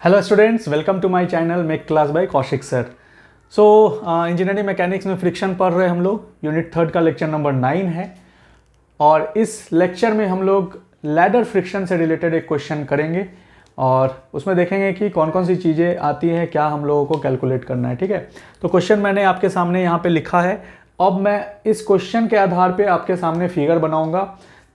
Hello students, welcome to my channel make class by Kaushik sir. So engineering mechanics में friction पढ़ रहे हैं हम लोग। यूनिट 3 का लेक्चर नंबर 9 है और इस लेक्चर में हम लोग लैडर फ्रिक्शन से रिलेटेड एक क्वेश्चन करेंगे और उसमें देखेंगे कि कौन कौन सी चीज़ें आती हैं, क्या हम लोगों को कैलकुलेट करना है। ठीक है, तो क्वेश्चन मैंने आपके सामने यहाँ पे लिखा है। अब मैं इस क्वेश्चन के आधार पे आपके सामने फिगर बनाऊंगा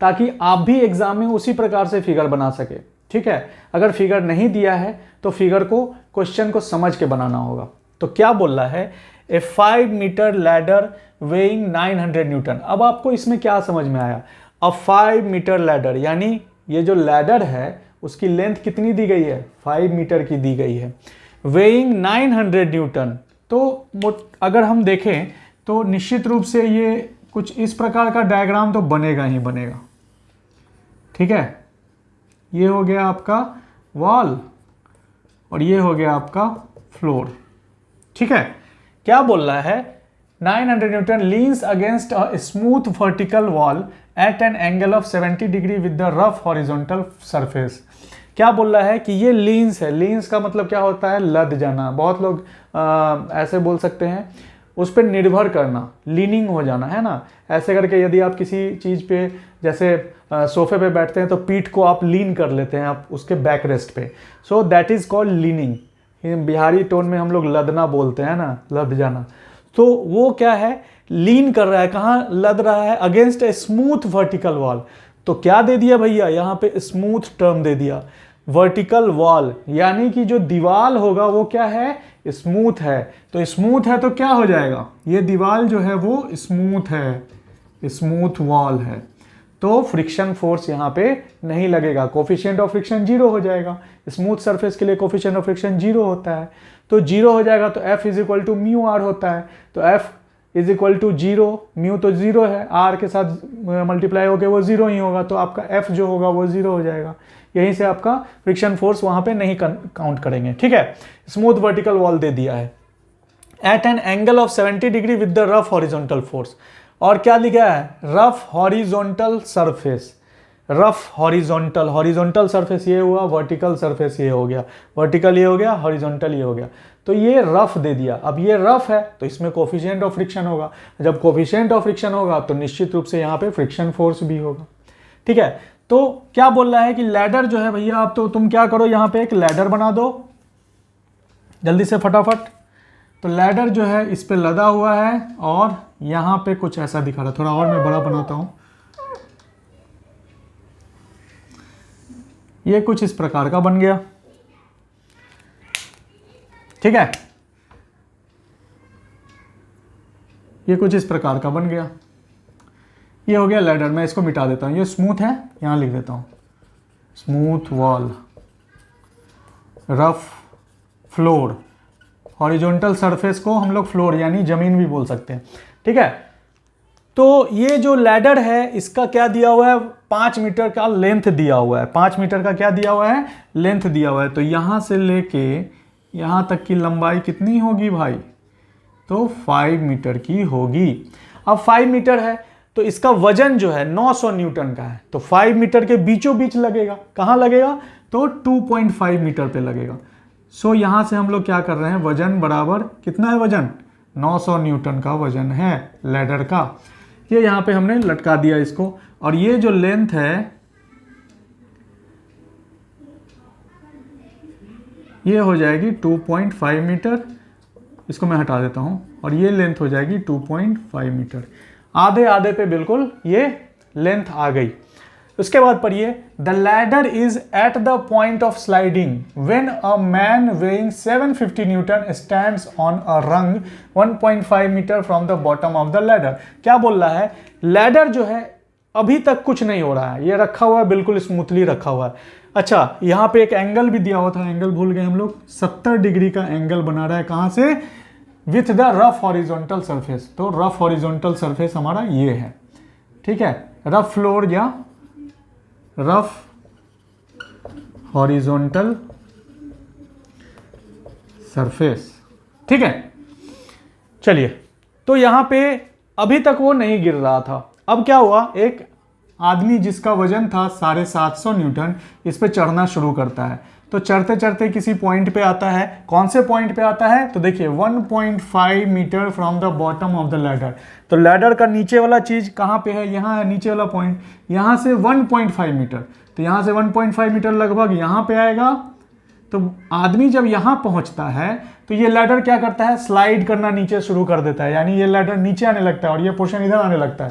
ताकि आप भी एग्जाम में उसी प्रकार से फिगर बना सके। ठीक है, अगर फिगर नहीं दिया है तो फिगर को क्वेश्चन को समझ के बनाना होगा। तो क्या बोल रहा है, ए 5 मीटर लैडर वेइंग 900 न्यूटन। अब आपको इसमें क्या समझ में आया? अब 5 मीटर लैडर यानी ये जो लैडर है उसकी लेंथ कितनी दी गई है? 5 मीटर की दी गई है। वेइंग 900 न्यूटन, तो अगर हम देखें तो निश्चित रूप से ये कुछ इस प्रकार का डायग्राम तो बनेगा ही बनेगा। ठीक है, ये हो गया आपका वॉल और ये हो गया आपका फ्लोर। ठीक है, क्या बोल रहा है? 900 Newton leans against a smooth vertical wall at an angle of 70 degree with the rough horizontal surface. क्या बोल रहा है कि ये लीन्स है। लीन्स का मतलब क्या होता है? लद जाना। बहुत लोग ऐसे बोल सकते हैं, उस पर निर्भर करना, लीनिंग हो जाना, है ना। ऐसे करके यदि आप किसी चीज़ पे जैसे सोफे पे बैठते हैं तो पीठ को आप लीन कर लेते हैं आप उसके बैक रेस्ट पे। So that is called leaning. Bihari tone में हम लोग लदना बोलते हैं ना, लद जाना। तो वो क्या है? लीन कर रहा है। कहाँ लद रहा है? Against a smooth vertical wall. तो क्या दे दिया भैया यहाँ पे? स्मूथ टर्म दे दिया। वर्टिकल वॉल यानी कि जो दीवार होगा वो क्या है? स्मूथ है। तो स्मूथ है तो क्या हो जाएगा? ये दीवार जो है वो स्मूथ है, स्मूथ वॉल है, तो फ्रिक्शन फोर्स यहाँ पे नहीं लगेगा। कोफिशिएंट ऑफ फ्रिक्शन 0 हो जाएगा। स्मूथ सरफेस के लिए कोफिशिएंट ऑफ फ्रिक्शन 0 होता है, तो 0 हो जाएगा। तो F is equal to mu R होता है। तो F is equal to 0, mu तो 0 है, आर के साथ मल्टीप्लाई होकर वो 0 ही होगा, तो आपका F जो होगा वो 0 हो जाएगा। यहीं से आपका फ्रिक्शन फोर्स वहां पे नहीं काउंट करेंगे। ठीक है, स्मूथ वर्टिकल वॉल दे दिया है at an angle of 70 degree with the rough horizontal force. और क्या लिखा है? Rough horizontal surface. Rough horizontal, horizontal surface ये हुआ, वर्टिकल सरफेस ये हो गया, वर्टिकल ये हो गया, हॉरिजॉन्टल ये हो गया। तो ये रफ दे दिया। अब ये रफ है तो इसमें कोफिशिएंट ऑफ फ्रिक्शन होगा। जब कोफिशिएंट ऑफ फ्रिक्शन होगा तो निश्चित रूप से यहाँ पे फ्रिक्शन फोर्स भी होगा। ठीक है, तो क्या बोल रहा है कि लैडर जो है भैया, आप तो तुम क्या करो, यहाँ पे एक लैडर बना दो जल्दी से फटाफट। तो लैडर जो है इस पे लदा हुआ है और यहाँ पे कुछ ऐसा दिखा रहा है। थोड़ा और मैं बड़ा बनाता हूँ। ये कुछ इस प्रकार का बन गया। ठीक है, ये कुछ इस प्रकार का बन गया। ये हो गया लैडर। मैं इसको मिटा देता हूँ, ये स्मूथ है, यहाँ लिख देता हूँ smooth wall, rough floor. Horizontal surface को हम लोग फ्लोर यानी जमीन भी बोल सकते हैं। ठीक है, तो ये जो लैडर है इसका क्या दिया हुआ है? 5 मीटर का लेंथ दिया हुआ है। 5 मीटर का क्या दिया हुआ है? लेंथ दिया हुआ है। तो यहां से लेके यहां तक की लंबाई कितनी होगी भाई? तो 5 मीटर की होगी। अब 5 मीटर है तो इसका वजन जो है 900 न्यूटन का है। तो 5 मीटर के बीचों बीच लगेगा। कहां लगेगा? तो 2.5 मीटर पे लगेगा। सो यहां से हम लोग क्या कर रहे हैं? वजन बराबर कितना है? वजन 900 न्यूटन का वजन है लैडर का। ये यहां पे हमने लटका दिया इसको। और ये जो लेंथ है ये हो जाएगी 2.5 मीटर। इसको मैं हटा देता हूं और ये लेंथ हो जाएगी 2.5 मीटर। आधे आधे पे बिल्कुल ये लेंथ आ गई। उसके बाद पढ़िए, the ladder is at the point of sliding when a man weighing 750 newton stands on a rung 1.5 metre from the bottom of the ladder. क्या बोल रहा है? लैडर जो है अभी तक कुछ नहीं हो रहा है, ये रखा हुआ है, बिल्कुल स्मूथली रखा हुआ है। अच्छा, यहाँ पे एक एंगल भी दिया हुआ था, एंगल भूल गए हम लोग। 70 डिग्री का एंगल बना रहा है। कहां से? With the rough horizontal surface. तो रफ हॉरिजॉन्टल सरफेस हमारा ये है। ठीक है, रफ फ्लोर या रफ हॉरिजॉन्टल सरफेस। ठीक है, चलिए, तो यहां पे अभी तक वो नहीं गिर रहा था। अब क्या हुआ? एक आदमी जिसका वजन था 750 न्यूटन इस पे चढ़ना शुरू करता है। तो चढ़ते चढ़ते किसी पॉइंट पे आता है। कौन से पॉइंट पे आता है? तो देखिए 1.5 metre from the bottom of the ladder. तो लैडर का नीचे वाला चीज कहाँ पे है? यहाँ है नीचे वाला पॉइंट, यहाँ से 1.5 मीटर। तो यहाँ से 1.5 मीटर लगभग यहाँ पे आएगा। तो आदमी जब यहाँ पहुँचता है तो ये लैडर क्या करता है? स्लाइड करना नीचे शुरू कर देता है, यानी ये लैडर नीचे आने लगता है और ये पोर्शन इधर आने लगता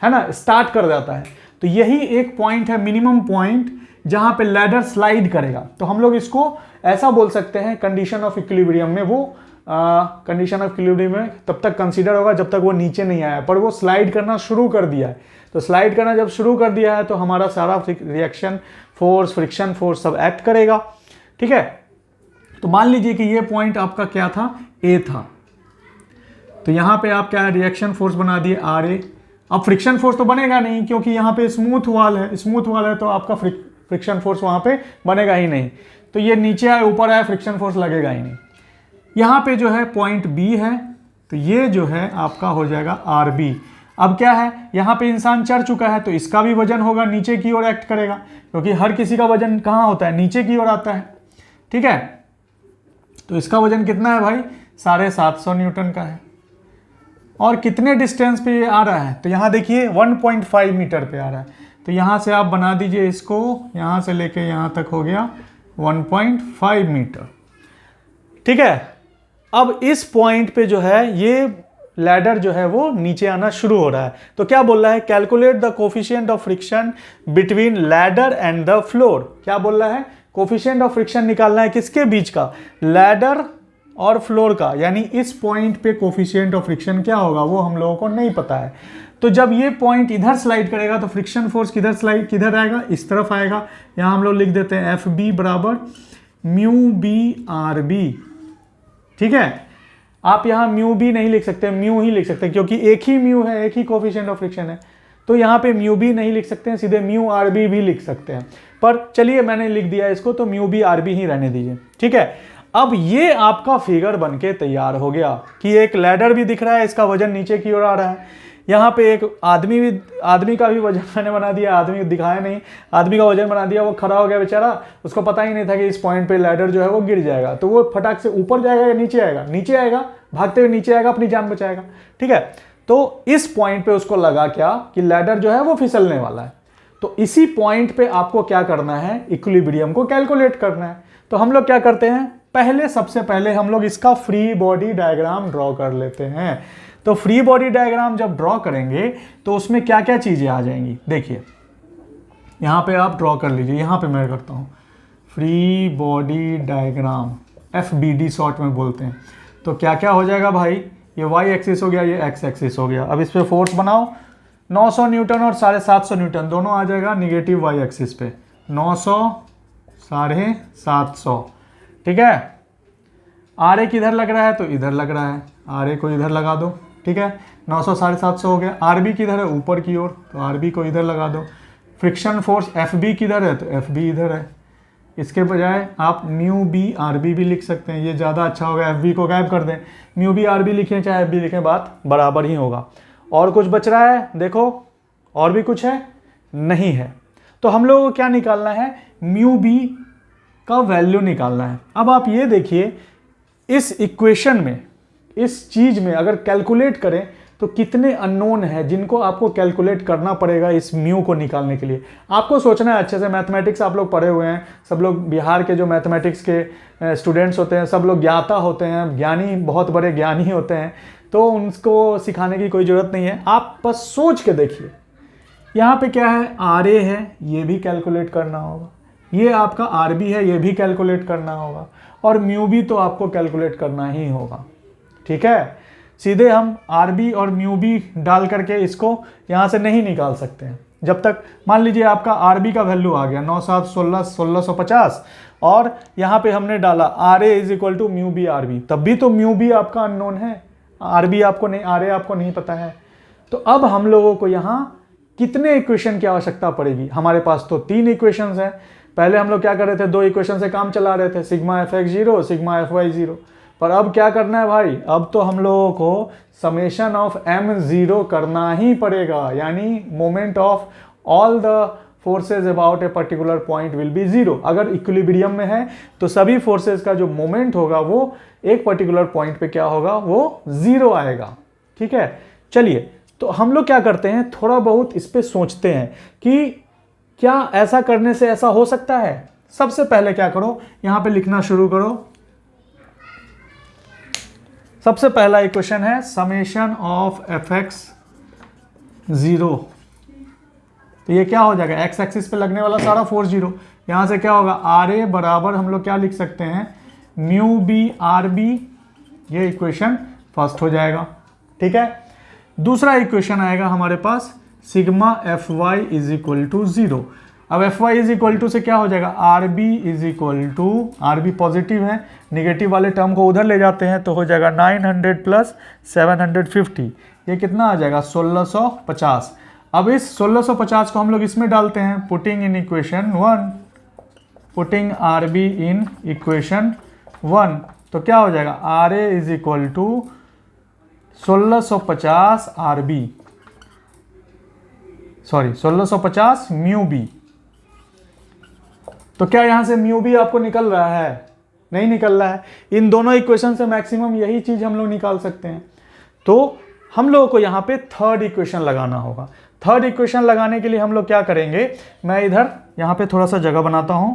है ना, स्टार्ट कर जाता है। तो यही एक पॉइंट है, मिनिमम पॉइंट, जहां पे लैडर स्लाइड करेगा। तो हम लोग इसको ऐसा बोल सकते हैं, कंडीशन ऑफ इक्विलिब्रियम में वो कंडीशन ऑफ इक्विलिब्रियम में तब तक कंसीडर होगा जब तक वो नीचे नहीं आया, पर वो स्लाइड करना शुरू कर दिया है। तो स्लाइड करना जब शुरू कर दिया है तो हमारा सारा रिएक्शन फोर्स, फ्रिक्शन फोर्स सब एक्ट करेगा। ठीक है, तो मान लीजिए कि ये पॉइंट आपका क्या था? ए था। तो यहां पे आप क्या है? रिएक्शन फोर्स बना दिए आर ए। अब फ्रिक्शन फोर्स तो बनेगा नहीं, क्योंकि यहाँ पे स्मूथ वाल है, स्मूथ वाल है तो आपका फ्रिक्शन फोर्स वहाँ पे बनेगा ही नहीं। तो ये नीचे आए ऊपर आए, फ्रिक्शन फोर्स लगेगा ही नहीं। यहाँ पे जो है पॉइंट बी है, तो ये जो है आपका हो जाएगा आर बी। अब क्या है? यहाँ पे इंसान चढ़ चुका है तो इसका भी वजन होगा, नीचे की ओर एक्ट करेगा, क्योंकि हर किसी का वजन कहाँ होता है? नीचे की ओर आता है। ठीक है, तो इसका वजन कितना है भाई? 750 न्यूटन का है। और कितने डिस्टेंस पे ये आ रहा है? तो यहाँ देखिए 1.5 मीटर पे आ रहा है। तो यहाँ से आप बना दीजिए इसको, यहाँ से लेके यहाँ तक हो गया 1.5 मीटर। ठीक है, अब इस पॉइंट पे जो है ये लैडर जो है वो नीचे आना शुरू हो रहा है। तो क्या बोल रहा है? Calculate the coefficient of friction between ladder and the floor. क्या बोल रहा है? कोफिशिएंट ऑफ फ्रिक्शन निकालना है किसके बीच का? लैडर और फ्लोर का। यानी इस पॉइंट पे कोफिशिएंट ऑफ फ्रिक्शन क्या होगा वो हम लोगों को नहीं पता है। तो जब ये पॉइंट इधर स्लाइड करेगा तो फ्रिक्शन फोर्स किधर आएगा? इस तरफ आएगा। यहाँ हम लोग लिख देते हैं एफ बी बराबर म्यू बी आर बी। ठीक है, आप यहाँ म्यू बी नहीं लिख सकते, म्यू ही लिख सकते हैं, क्योंकि एक ही म्यू है, एक ही कोफिशिएंट ऑफ फ्रिक्शन है। तो यहाँ पे म्यू बी नहीं लिख सकते हैं, सीधे म्यू आर बी भी लिख सकते हैं। पर चलिए मैंने लिख दिया इसको, तो म्यू बी आर बी ही रहने दीजिए। ठीक है, अब ये आपका फिगर बनके तैयार हो गया कि एक लैडर भी दिख रहा है, इसका वजन नीचे की ओर आ रहा है। यहाँ पे एक आदमी का भी वजन मैंने बना दिया, आदमी दिखाया नहीं, आदमी का वजन बना दिया। वो खड़ा हो गया बेचारा, उसको पता ही नहीं था कि इस पॉइंट पे लैडर जो है वो गिर जाएगा। तो वो फटाक से ऊपर जाएगा या नीचे आएगा? नीचे आएगा, भागते हुए नीचे आएगा, अपनी जान बचाएगा। ठीक है, तो इस पॉइंट पे उसको लगा क्या कि लैडर जो है वो फिसलने वाला है। तो इसी पॉइंट पे आपको क्या करना है? इक्विलिब्रियम को कैलकुलेट करना है। तो हम लोग क्या करते हैं? सबसे पहले हम लोग इसका फ्री बॉडी डायग्राम ड्रॉ कर लेते हैं। तो फ्री बॉडी डायग्राम जब ड्रॉ करेंगे तो उसमें क्या क्या चीजें आ जाएंगी? देखिए यहां पे आप ड्रॉ कर लीजिए, यहां पे मैं करता हूं free body diagram, FBD short में बोलते हैं। तो क्या क्या हो जाएगा भाई? ये y एक्सिस हो गया, ये x एक्सिस हो गया। अब इस पे फोर्स बनाओ, 900 न्यूटन और 750 न्यूटन दोनों आ जाएगा निगेटिव y एक्सिस पे। 900 750, ठीक है। आर ए किधर लग रहा है? तो इधर लग रहा है, आर ए को इधर लगा दो। ठीक है, 900 750 हो गया। आर बी किधर है? ऊपर की ओर, तो आर बी को इधर लगा दो। फ्रिक्शन फोर्स एफ बी किधर है? तो एफ बी इधर है। इसके बजाय आप म्यू बी आर बी भी लिख सकते हैं, ये ज़्यादा अच्छा होगा। एफ बी को गायब कर दें, म्यू बी आर बी लिखें चाहे एफ बी लिखें, बात बराबर ही होगा। और कुछ बच रहा है? देखो और भी कुछ है? नहीं है। तो हम लोगों को क्या निकालना है? म्यू बी का वैल्यू निकालना है। अब आप ये देखिए, इस इक्वेशन में, इस चीज में अगर कैलकुलेट करें तो कितने अननोन है जिनको आपको कैलकुलेट करना पड़ेगा इस म्यू को निकालने के लिए। आपको सोचना है अच्छे से। मैथमेटिक्स आप लोग पढ़े हुए हैं, सब लोग बिहार के जो मैथमेटिक्स के स्टूडेंट्स होते हैं सब लोग ज्ञाता होते हैं, ज्ञानी, बहुत बड़े ज्ञानी होते हैं, तो उनको सिखाने की कोई ज़रूरत नहीं है। आप बस सोच के देखिए, यहाँ पे क्या है? आर ए है, ये भी कैलकुलेट करना होगा। ये आपका आर बी है, ये भी कैलकुलेट करना होगा। और म्यू बी तो आपको कैलकुलेट करना ही होगा। ठीक है, सीधे हम आर बी और म्यू बी डाल करके इसको यहाँ से नहीं निकाल सकते हैं। जब तक मान लीजिए आपका आर बी का वैल्यू आ गया 9 7 16 1650, और यहाँ पे हमने डाला R A is equal to mu B R B, तब भी तो म्यू बी आपका अननोन है, आर बी आपको नहीं, आर ए आपको नहीं पता है। तो अब हम लोगों को यहाँ कितने इक्वेशन की आवश्यकता पड़ेगी? हमारे पास तो 3 इक्वेशंस हैं। पहले हम लोग क्या कर रहे थे? 2 इक्वेशन से काम चला रहे थे, sigma F X 0, sigma F Y 0। पर अब क्या करना है भाई? अब तो हम लोगों को समेशन ऑफ m0 करना ही पड़ेगा, यानी moment of all the forces about a particular point will be zero. अगर इक्विलिब्रियम में है तो सभी फोर्सेज का जो मोमेंट होगा वो एक पर्टिकुलर पॉइंट पे क्या होगा, वो जीरो आएगा। ठीक है, चलिए तो हम लोग क्या करते हैं, थोड़ा बहुत इस पे सोचते हैं कि क्या ऐसा करने से ऐसा हो सकता है। सबसे पहले क्या करो, यहां पे लिखना शुरू करो। सबसे पहला इक्वेशन है summation of F x zero. तो ये क्या हो जाएगा, एक्स एक्सिस पे लगने वाला सारा फोर्स जीरो। यहां से क्या होगा, आर ए बराबर हम लोग क्या लिख सकते हैं, म्यू बी आर बी। ये इक्वेशन फर्स्ट हो जाएगा। ठीक है, दूसरा इक्वेशन आएगा हमारे पास sigma F Y is equal to zero. अब F Y is equal to से क्या हो जाएगा, R B is equal to, R B positive है, निगेटिव वाले टर्म को उधर ले जाते हैं तो हो जाएगा 900 प्लस 750। ये कितना आ जाएगा, 1650। अब इस 1650 को हम लोग इसमें डालते हैं, putting in equation 1, putting R B in equation 1, तो क्या हो जाएगा, R A is equal to 1650 R B, sorry 1650 mu B. तो क्या यहां से म्यू बी आपको निकल रहा है, नहीं निकल रहा है। इन दोनों इक्वेशन से मैक्सिमम यही चीज हम लोग निकाल सकते हैं। तो हम लोगों को यहां पे थर्ड इक्वेशन लगाना होगा। थर्ड इक्वेशन लगाने के लिए हम लोग क्या करेंगे, मैं इधर यहां पे थोड़ा सा जगह बनाता हूं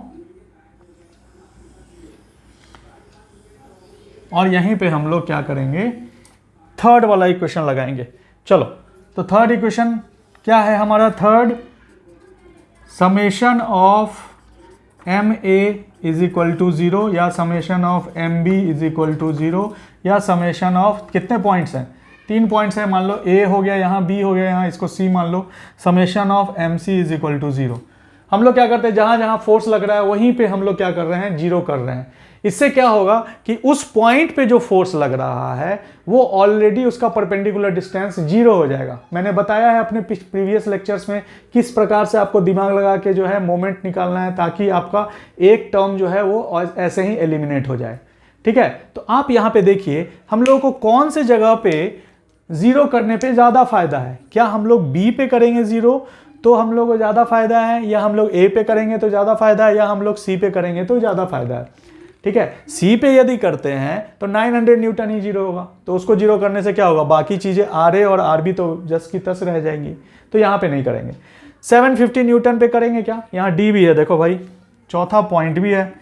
और यहीं पे हम लोग क्या करेंगे, थर्ड वाला इक्वेशन लगाएंगे। चलो, तो थर्ड इक्वेशन क्या है हमारा, third summation of M A is equal to zero, या summation of M B is equal to zero, या समेशन ऑफ, कितने पॉइंट्स हैं, 3 पॉइंट्स है, मान लो ए हो गया यहाँ, बी हो गया यहाँ, इसको सी मान लो, summation of M C is equal to zero. हम लोग क्या करते हैं, जहां जहां फोर्स लग रहा है वहीं पे हम लोग क्या कर रहे हैं, जीरो कर रहे हैं। इससे क्या होगा कि उस पॉइंट पे जो फोर्स लग रहा है वो ऑलरेडी उसका परपेंडिकुलर डिस्टेंस जीरो हो जाएगा। मैंने बताया है अपने प्रीवियस लेक्चर्स में किस प्रकार से आपको दिमाग लगा के जो है मोमेंट निकालना है, ताकि आपका एक टर्म जो है वो ऐसे ही एलिमिनेट हो जाए। ठीक है, तो आप यहाँ पे देखिए हम लोगों को कौन से जगह पे जीरो करने पे ज्यादा फायदा है। क्या हम लोग बी पे करेंगे जीरो तो हम लोग को ज्यादा फायदा है, या हम लोग ए पे करेंगे तो ज्यादा फायदा है, या हम लोग सी पे करेंगे तो ज्यादा फायदा है। ठीक है, सी पे यदि करते हैं तो 900 न्यूटन ही जीरो होगा, तो उसको जीरो करने से क्या होगा, बाकी चीजें आर ए और आर बी तो जस की तस रह जाएंगी, तो यहां पे नहीं करेंगे। 750 न्यूटन पे करेंगे क्या, यहाँ डी भी है, देखो भाई चौथा पॉइंट भी है,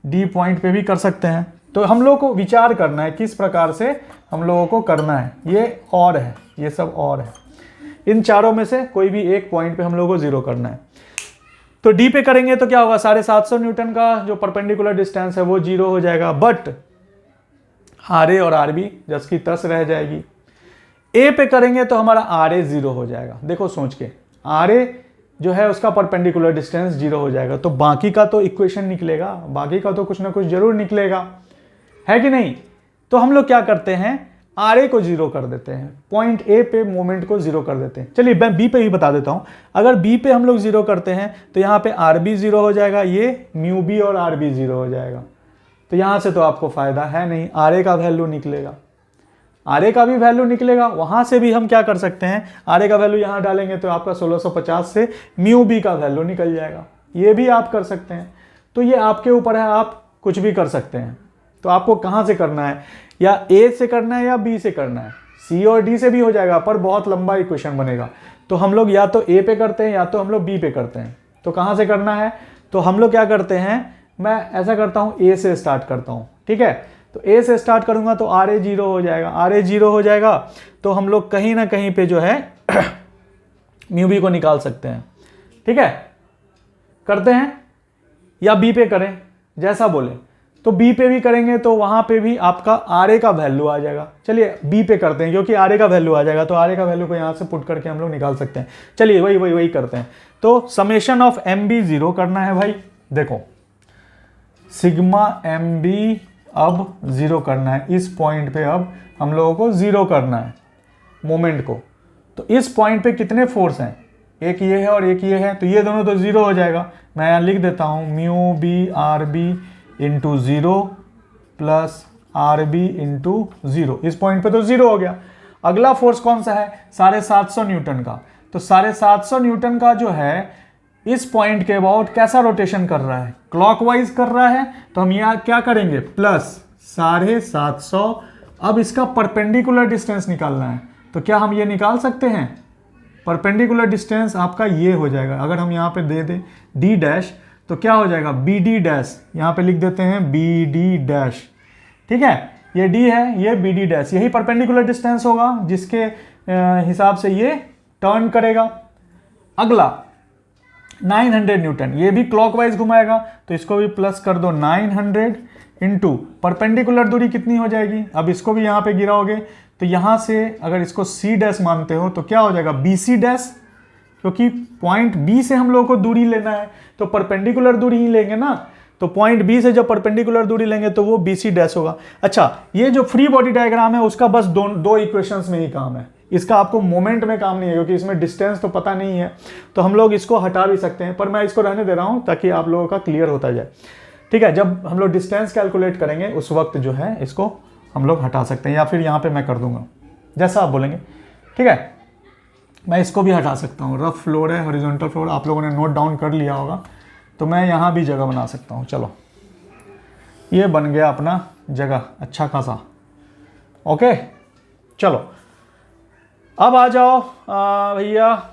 डी पॉइंट पे भी कर सकते हैं। तो हम लोग को विचार करना है किस प्रकार से हम लोगों को करना है। ये और है, ये सब और है, इन चारों में से कोई भी एक पॉइंट पे हम लोगों को जीरो करना है। तो डी पे करेंगे तो क्या होगा, 750 न्यूटन का जो परपेंडिकुलर डिस्टेंस है वो जीरो हो जाएगा, बट आर ए और आर बी जस की तस रह जाएगी। ए पे करेंगे तो हमारा आर ए जीरो हो जाएगा। देखो सोच के, आर ए जो है उसका परपेंडिकुलर डिस्टेंस जीरो हो जाएगा, तो बाकी का तो इक्वेशन निकलेगा, बाकी का तो कुछ ना कुछ जरूर निकलेगा, है कि नहीं। तो हम लोग क्या करते हैं, आर ए को जीरो कर देते हैं, पॉइंट ए पे मोमेंट को जीरो कर देते हैं। चलिए मैं बी पे ही बता देता हूं, अगर बी पे हम लोग जीरो करते हैं तो यहाँ पे आर बी जीरो हो जाएगा, ये म्यू बी और आर बी जीरो हो जाएगा। तो यहाँ से तो आपको फायदा है नहीं, आर ए का वैल्यू निकलेगा, आर ए का भी वैल्यू निकलेगा। वहां से भी हम क्या कर सकते हैं, आर ए का वैल्यू यहाँ डालेंगे तो आपका 1650 से म्यू बी का वैल्यू निकल जाएगा, ये भी आप कर सकते हैं। तो ये आपके ऊपर है, आप कुछ भी कर सकते हैं। तो आपको कहाँ से करना है, या ए से करना है या बी से करना है, सी और डी से भी हो जाएगा, पर बहुत लंबा इक्वेशन बनेगा। तो हम लोग या तो ए पे करते हैं या तो हम लोग बी पे करते हैं। तो कहाँ से करना है, तो हम लोग क्या करते हैं, मैं ऐसा करता हूँ, ए से स्टार्ट करता हूँ। ठीक है, तो ए से स्टार्ट करूंगा तो आर ए जीरो हो जाएगा, आर ए जीरो हो जाएगा तो हम लोग कहीं ना कहीं पे जो है म्यू बी को निकाल सकते हैं। ठीक है, करते हैं, या बी पे करें, जैसा बोले। तो बी पे भी करेंगे तो वहां पे भी आपका आर ए का वैल्यू आ जाएगा। चलिए बी पे करते हैं, क्योंकि आर ए का वैल्यू आ जाएगा, तो आर ए का वैल्यू को यहां से पुट करके हम लोग निकाल सकते हैं। चलिए वही करते हैं। तो summation of M B zero करना है भाई, देखो सिग्मा एम बी अब जीरो करना है, इस पॉइंट पे अब हम लोगों को जीरो करना है मोमेंट को। तो इस पॉइंट पे कितने फोर्स हैं, एक ये है और एक ये है, तो ये दोनों तो जीरो हो जाएगा। मैं यहाँ लिख देता हूँ mu B R B into zero plus R B into zero, इस पॉइंट पे तो जीरो हो गया। अगला फोर्स कौन सा है, 750 न्यूटन का। तो 750 न्यूटन का जो है इस पॉइंट के अबाउट कैसा रोटेशन कर रहा है, क्लॉकवाइज कर रहा है, तो हम यहाँ क्या करेंगे प्लस 750। अब इसका परपेंडिकुलर डिस्टेंस निकालना है, तो क्या हम ये निकाल सकते हैं? परपेंडिकुलर डिस्टेंस आपका ये हो जाएगा, अगर हम यहाँ पे दे दें डी डैश तो क्या हो जाएगा बी डी डैश, यहाँ पे लिख देते हैं बी डी डैश। ठीक है, ये डी है, ये बी डी डैश, यही परपेंडिकुलर डिस्टेंस होगा जिसके हिसाब से ये टर्न करेगा। अगला 900 न्यूटन, ये भी क्लॉकवाइज घुमाएगा, तो इसको भी प्लस कर दो 900 इंटू परपेंडिकुलर दूरी कितनी हो जाएगी, अब इसको भी यहाँ पे गिराओगे तो यहाँ से अगर इसको सी डैश मानते हो तो क्या हो जाएगा बी सी डैश, क्योंकि पॉइंट बी से हम लोगों को दूरी लेना है तो परपेंडिकुलर दूरी ही लेंगे ना, तो पॉइंट बी से जब परपेंडिकुलर दूरी लेंगे तो वो बी सी डैश होगा। अच्छा, ये जो फ्री बॉडी डायग्राम है उसका बस दो इक्वेशंस में ही काम है, इसका आपको मोमेंट में काम नहीं है क्योंकि इसमें डिस्टेंस तो पता नहीं है, तो हम लोग इसको हटा भी सकते हैं, पर मैं इसको रहने दे रहा हूं ताकि आप लोगों का क्लियर होता जाए। ठीक है, जब हम लोग डिस्टेंस कैलकुलेट करेंगे उस वक्त जो है इसको हम लोग हटा सकते हैं, या फिर यहाँ पे मैं कर दूंगा जैसा आप बोलेंगे। ठीक है, मैं इसको भी हटा सकता हूँ, रफ फ्लोर है, हॉरिजॉन्टल फ्लोर आप लोगों ने नोट डाउन कर लिया होगा, तो मैं यहाँ भी जगह बना सकता हूँ। चलो, ये बन गया अपना जगह अच्छा खासा। ओके, चलो अब आ जाओ भैया,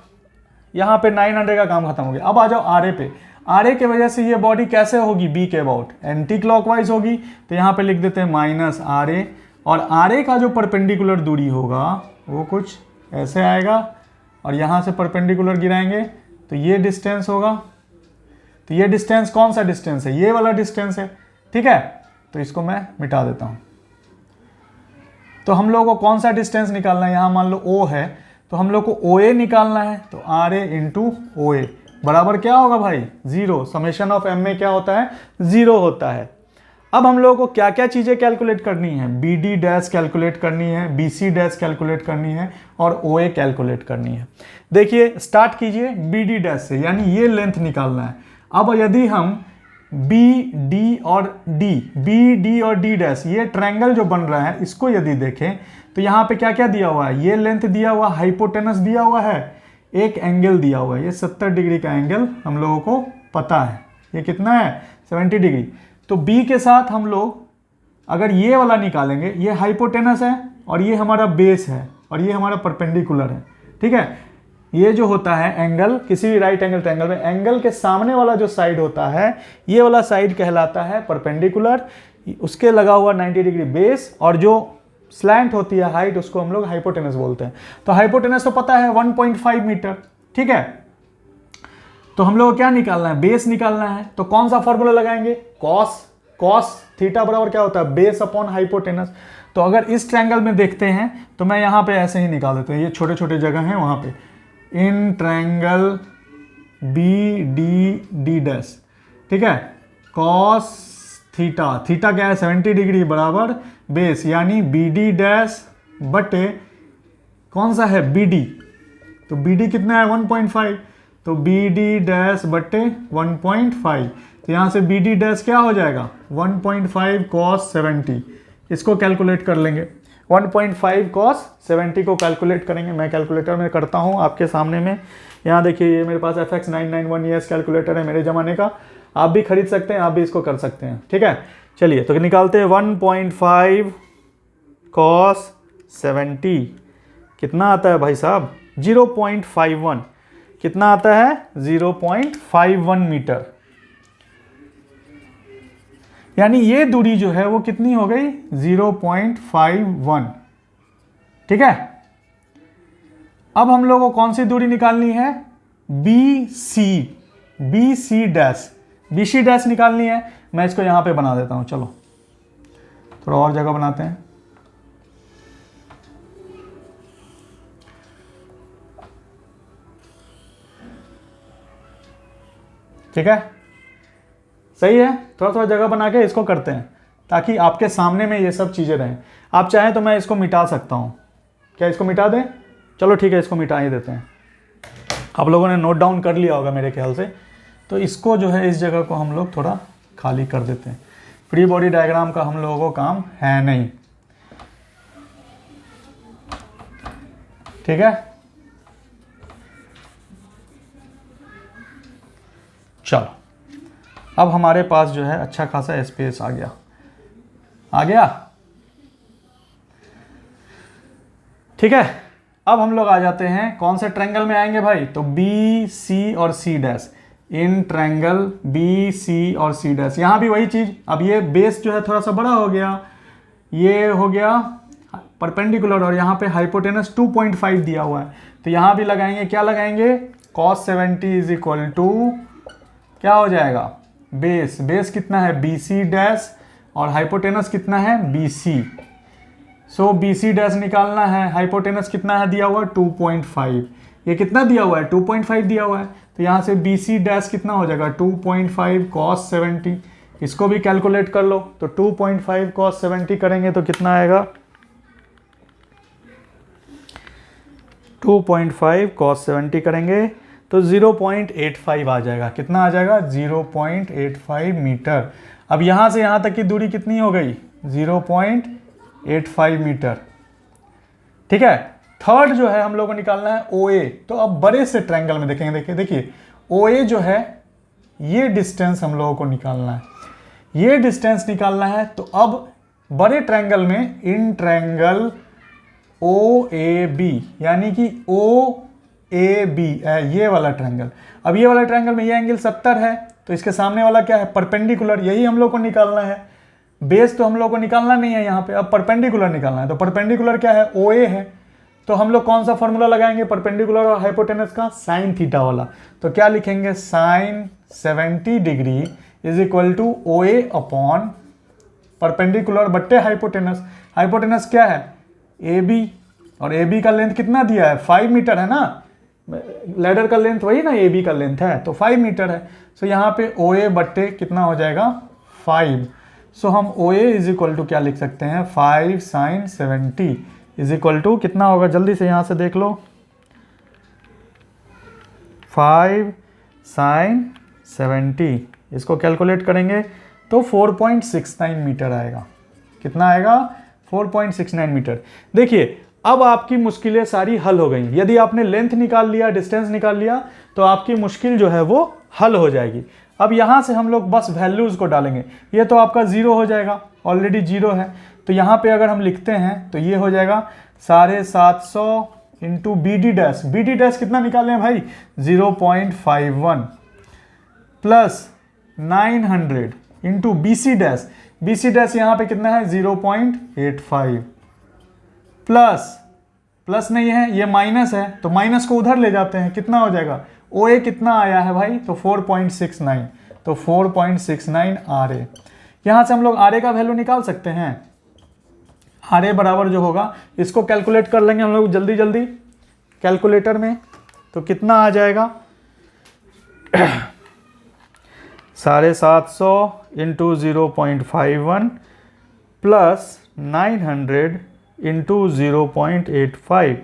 यहाँ पे 900 का काम खत्म हो गया। अब आ जाओ आर ए पे। आर ए के वजह से ये बॉडी कैसे होगी, बी के अबाउट एंटी क्लॉकवाइज होगी, तो यहाँ पे लिख देते हैं माइनस आर ए, और आर ए का जो परपेंडिकुलर दूरी होगा वो कुछ ऐसे आएगा, और यहाँ से परपेंडिकुलर गिराएंगे तो ये डिस्टेंस होगा। तो ये डिस्टेंस कौन सा डिस्टेंस है, ये वाला डिस्टेंस है। ठीक है, तो इसको मैं मिटा देता हूँ। तो हम लोग को कौन सा डिस्टेंस निकालना है, यहाँ मान लो ओ है, तो हम लोग को ओ ए निकालना है, तो आर ए इंटू ओ ए बराबर क्या होगा भाई 0। समेशन ऑफ एम में क्या होता है 0 होता है। अब हम लोगों को क्या क्या चीज़ें कैलकुलेट करनी है, बी डी डैश कैलकुलेट करनी है, बी सी डैश कैलकुलेट करनी है, और ओ ए कैलकुलेट करनी है। देखिए स्टार्ट कीजिए बी डी डैश से, यानी ये लेंथ निकालना है। अब यदि हम बी डी और डी डैश, ये ट्रायंगल जो बन रहा है इसको यदि देखें तो यहाँ पे क्या क्या दिया हुआ है, ये लेंथ दिया हुआ, हाइपोटेनस दिया हुआ है, एक एंगल दिया हुआ है, ये 70 डिग्री का एंगल हम लोगों को पता है, ये कितना है 70 डिग्री। तो बी के साथ हम लोग अगर ये वाला निकालेंगे, ये हाइपोटेनस है और ये हमारा बेस है और ये हमारा परपेंडिकुलर है। ठीक है, ये जो होता है एंगल, किसी भी राइट एंगल ट्रायंगल में एंगल के सामने वाला जो साइड होता है, ये वाला साइड कहलाता है परपेंडिकुलर, उसके लगा हुआ 90 डिग्री बेस, और जो स्लैंट होती है हाइट उसको हम लोग हाइपोटेनस बोलते हैं। तो हाइपोटेनस तो पता है 1.5 मीटर। ठीक है, तो हम लोग को क्या निकालना है, बेस निकालना है। तो कौन सा फॉर्मूला लगाएंगे, कॉस थीटा बराबर क्या होता है बेस अपॉन हाइपोटेनस। तो अगर इस ट्रायंगल में देखते हैं तो मैं यहाँ पे ऐसे ही निकाल देता हूँ, ये छोटे छोटे जगह हैं वहाँ पे, in triangle B D D dash. ठीक है, कॉस थीटा क्या है 70 डिग्री बराबर बेस, यानी बी डी डैश बटे कौन सा है बी डी, तो बी डी कितना है 1.5, तो बी डी डैश बटे 1.5, तो यहाँ से बी डी डैश क्या हो जाएगा 1.5 कॉस 70। इसको कैलकुलेट कर लेंगे, 1.5 कॉस 70 को कैलकुलेट करेंगे। मैं कैलकुलेटर में करता हूँ आपके सामने में, यहाँ देखिए ये मेरे पास FX991 ES कैलकुलेटर है मेरे ज़माने का, आप भी खरीद सकते हैं, आप भी इसको कर सकते हैं। ठीक है, चलिए तो निकालते हैं 1.5 कॉस 70 कितना आता है भाई साहब 0.51, कितना आता है 0.51 मीटर, यानी ये दूरी जो है वो कितनी हो गई 0.51। ठीक है, अब हम लोगों को कौन सी दूरी निकालनी है, बी सी डैश निकालनी है। मैं इसको यहां पे बना देता हूं, चलो थोड़ा और जगह बनाते हैं। ठीक है, सही है, थोड़ा थोड़ा जगह बना के इसको करते हैं ताकि आपके सामने में ये सब चीज़ें रहें। आप चाहें तो मैं इसको मिटा सकता हूँ, क्या इसको मिटा दें, चलो ठीक है इसको मिटा ही देते हैं। आप लोगों ने नोट डाउन कर लिया होगा मेरे ख्याल से, तो इसको जो है इस जगह को हम लोग थोड़ा खाली कर देते हैं। फ्री बॉडी डायग्राम का हम लोगों को काम है नहीं। ठीक है, चलो अब हमारे पास जो है अच्छा खासा स्पेस आ गया। ठीक है, अब हम लोग आ जाते हैं कौन से ट्रायंगल में आएंगे भाई, तो बी सी और C dash, in triangle B C और सी डैश। यहां भी वही चीज, अब ये बेस जो है थोड़ा सा बड़ा हो गया, ये हो गया परपेंडिकुलर और यहाँ पे हाइपोटेनस 2.5 दिया हुआ है, तो यहां भी लगाएंगे, क्या लगाएंगे, cos 70 इज इक्वल टू क्या हो जाएगा, बेस कितना है बी सी डैश और हाइपोटेनस कितना है बी सी। सो बी सी डैश निकालना है, हाइपोटेनस कितना है दिया हुआ है 2.5, ये कितना दिया हुआ है 2.5 दिया हुआ है, तो यहाँ से बी सी डैश कितना हो जाएगा 2.5 cos 70, इसको भी कैलकुलेट कर लो, तो 2.5 cos 70 करेंगे तो कितना आएगा 2.5 cos 70 करेंगे तो 0.85 आ जाएगा, कितना आ जाएगा 0.85 मीटर। अब यहाँ से यहाँ तक की दूरी कितनी हो गई 0.85 मीटर। ठीक है, थर्ड जो है हम लोग को निकालना है OA, तो अब बड़े से ट्रायंगल में देखेंगे, देखिए OA जो है ये डिस्टेंस हम लोगों को निकालना है, ये डिस्टेंस निकालना है, तो अब बड़े ट्रायंगल में इन ट्रायंगल OAB यानी कि OAB ये वाला ट्रायंगल, अब ये वाला ट्रायंगल में ये एंगल 70 है, तो इसके सामने वाला क्या है परपेंडिकुलर, यही हम लोग को निकालना है। बेस तो हम लोग को निकालना नहीं है यहाँ पे, अब परपेंडिकुलर निकालना है, तो परपेंडिकुलर क्या है OA है, तो हम लोग कौन सा फॉर्मूला लगाएंगे परपेंडिकुलर और हाइपोटेनस का, साइन थीटा वाला, तो क्या लिखेंगे sine 70 degree is equal to OA upon perpendicular बट्टे हाइपोटेनस। हाइपोटेनस क्या है AB और AB का लेंथ कितना दिया है 5 मीटर है ना, लैडर का लेंथ वही ना AB का लेंथ है, तो 5 मीटर है, सो यहाँ पे OA बट्टे कितना हो जाएगा 5। सो हम OA इज इक्वल टू क्या लिख सकते हैं 5 साइन 70 इज इक्वल टू कितना होगा, जल्दी से यहाँ से देख लो, 5 साइन 70, इसको कैलकुलेट करेंगे तो 4.69 मीटर आएगा, कितना आएगा 4.69 मीटर। देखिए अब आपकी मुश्किलें सारी हल हो गई, यदि आपने लेंथ निकाल लिया, डिस्टेंस निकाल लिया, तो आपकी मुश्किल जो है वो हल हो जाएगी। अब यहाँ से हम लोग बस वैल्यूज को डालेंगे, ये तो आपका 0 हो जाएगा, ऑलरेडी 0 है, तो यहाँ पे अगर हम लिखते हैं तो ये हो जाएगा 750 into BD dash, BD dash कितना निकाले हैं भाई 0.51 plus 900 into BC dash, BC dash यहाँ पे कितना है 0.85 प्लस नहीं है, ये माइनस है, तो माइनस को उधर ले जाते हैं, कितना हो जाएगा OA कितना आया है भाई, तो 4.69, तो 4.69 RA। यहाँ से हम लोग RA का वैल्यू निकाल सकते हैं, RA बराबर जो होगा, इसको कैलकुलेट कर लेंगे हम लोग जल्दी जल्दी कैलकुलेटर में, तो कितना आ जाएगा 750 इंटू 0.51 प्लस 900 इंटू 0.85,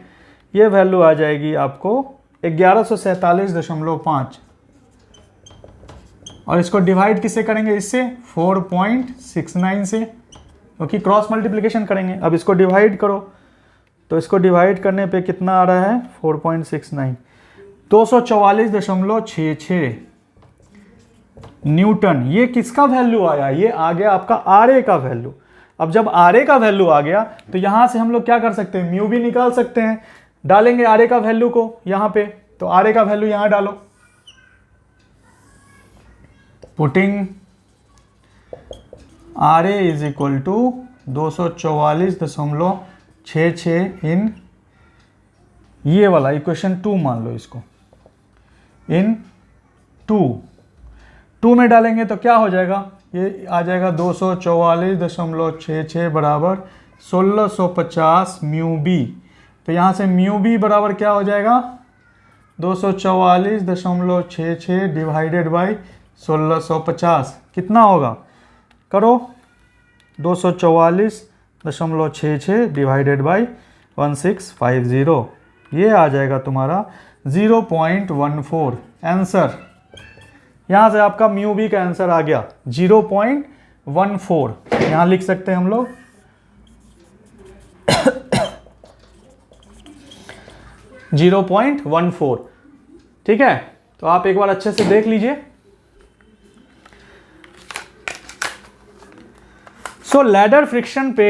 ये वैल्यू आ जाएगी आपको 1147.5, और इसको डिवाइड किससे करेंगे, इससे 4.69 से, क्योंकि क्रॉस मल्टीप्लिकेशन करेंगे। अब इसको डिवाइड करो, तो इसको डिवाइड करने पे कितना आ रहा है 4.69, 244.66 न्यूटन। ये किसका वैल्यू आया, ये आ गया आपका RA का वैल्यू। अब जब RA का वैल्यू आ गया तो यहां से हम लोग क्या कर सकते हैं, म्यू भी निकाल सकते हैं, डालेंगे RA का वैल्यू को यहां पे, तो RA का वैल्यू यहां डालो, putting RA is equal to 244.66 in ये वाला इक्वेशन 2 मान लो इसको, इन 2 में डालेंगे तो क्या हो जाएगा, ये आ जाएगा 244.66 बराबर 1650 म्यू बी, तो यहाँ से म्यू बी बराबर क्या हो जाएगा 244.66 डिवाइडेड बाई 1650, कितना होगा करो 244.66 डिवाइडेड बाई 1650, ये आ जाएगा तुम्हारा 0.14 आंसर। यहाँ से आपका म्यू बी का आंसर आ गया 0.14, यहाँ लिख सकते हैं हम लोग 0.14। ठीक है, तो आप एक बार अच्छे से देख लीजिए सो लैडर फ्रिक्शन पे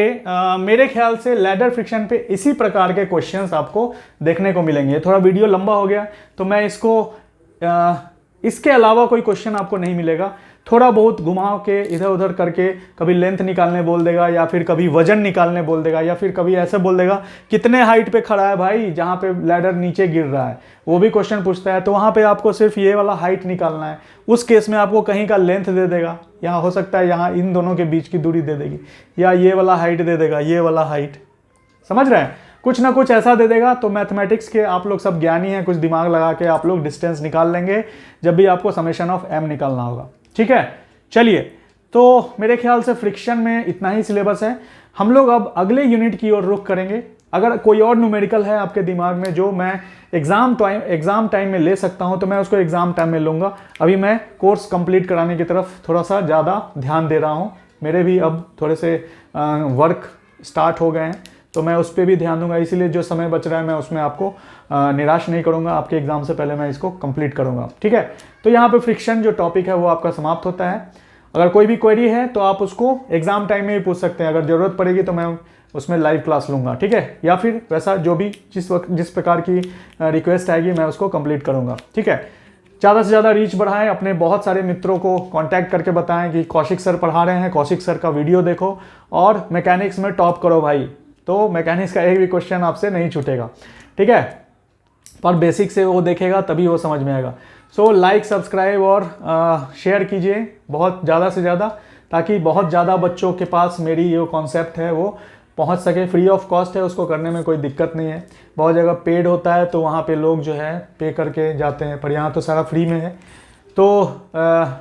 मेरे ख्याल से लैडर फ्रिक्शन पे इसी प्रकार के क्वेश्चंस आपको देखने को मिलेंगे। थोड़ा वीडियो लंबा हो गया तो मैं इसको इसके अलावा कोई क्वेश्चन आपको नहीं मिलेगा। थोड़ा बहुत घुमाव के इधर उधर करके कभी लेंथ निकालने बोल देगा, या फिर कभी वजन निकालने बोल देगा, या फिर कभी ऐसे बोल देगा कितने हाइट पे खड़ा है भाई जहाँ पे लैडर नीचे गिर रहा है, वो भी क्वेश्चन पूछता है। तो वहाँ पे आपको सिर्फ ये वाला हाइट निकालना है। उस केस में आपको कहीं का लेंथ दे देगा, यहाँ हो सकता है यहाँ इन दोनों के बीच की दूरी दे देगी, या ये वाला हाइट दे देगा, ये वाला हाइट, समझ रहे हैं, कुछ ना कुछ ऐसा दे देगा। तो मैथमेटिक्स के आप लोग सब ज्ञानी हैं, कुछ दिमाग लगा के आप लोग डिस्टेंस निकाल लेंगे जब भी आपको समेशन ऑफ m निकालना होगा। ठीक है, चलिए, तो मेरे ख्याल से फ्रिक्शन में इतना ही सिलेबस है। हम लोग अब अगले यूनिट की ओर रुख करेंगे। अगर कोई और न्यूमेरिकल है आपके दिमाग में जो मैं एग्जाम टाइम में ले सकता हूं तो मैं उसको एग्जाम टाइम में लूँगा। अभी मैं कोर्स कंप्लीट कराने की तरफ थोड़ा सा ज़्यादा ध्यान दे रहा हूं। मेरे भी अब थोड़े से वर्क स्टार्ट हो गए हैं तो मैं उस पर भी ध्यान दूंगा, इसीलिए जो समय बच रहा है मैं उसमें आपको निराश नहीं करूंगा। आपके एग्जाम से पहले मैं इसको कंप्लीट करूंगा। ठीक है, तो यहाँ पे फ्रिक्शन जो टॉपिक है वो आपका समाप्त होता है। अगर कोई भी क्वेरी है तो आप उसको एग्जाम टाइम में ही पूछ सकते हैं। अगर जरूरत पड़ेगी तो मैं उसमें लाइव क्लास लूंगा। ठीक है, या फिर वैसा जो भी जिस प्रकार की रिक्वेस्ट आएगी मैं उसको कंप्लीट करूंगा। ठीक है, ज़्यादा से ज़्यादा रीच बढ़ाएं, अपने बहुत सारे मित्रों को कांटेक्ट करके बताएं कि कौशिक सर पढ़ा रहे हैं, कौशिक सर का वीडियो देखो और मैकेनिक्स में टॉप करो भाई। तो मैकेनिक्स का एक भी क्वेश्चन आपसे नहीं छूटेगा। ठीक है, पर बेसिक से वो देखेगा तभी वो समझ में आएगा। सो लाइक, सब्सक्राइब और शेयर कीजिए बहुत ज़्यादा से ज़्यादा, ताकि बहुत ज़्यादा बच्चों के पास मेरी जो कॉन्सेप्ट है वो पहुंच सके। फ्री ऑफ कॉस्ट है, उसको करने में कोई दिक्कत नहीं है। बहुत जगह पेड होता है तो वहाँ पे लोग जो है पे करके जाते हैं, पर यहाँ तो सारा फ्री में है। तो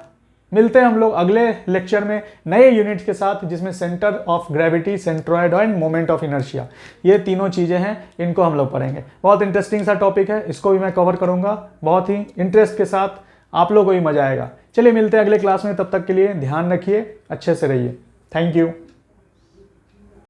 मिलते हैं हम लोग अगले लेक्चर में नए यूनिट के साथ, जिसमें centre of gravity, centroid end moment of inertia, ये तीनों चीज़ें हैं, इनको हम लोग पढ़ेंगे। बहुत इंटरेस्टिंग सा टॉपिक है, इसको भी मैं कवर करूँगा बहुत ही इंटरेस्ट के साथ, आप लोगों को भी मजा आएगा। चलिए मिलते हैं अगले क्लास में, तब तक के लिए ध्यान रखिए, अच्छे से रहिए। Thank you.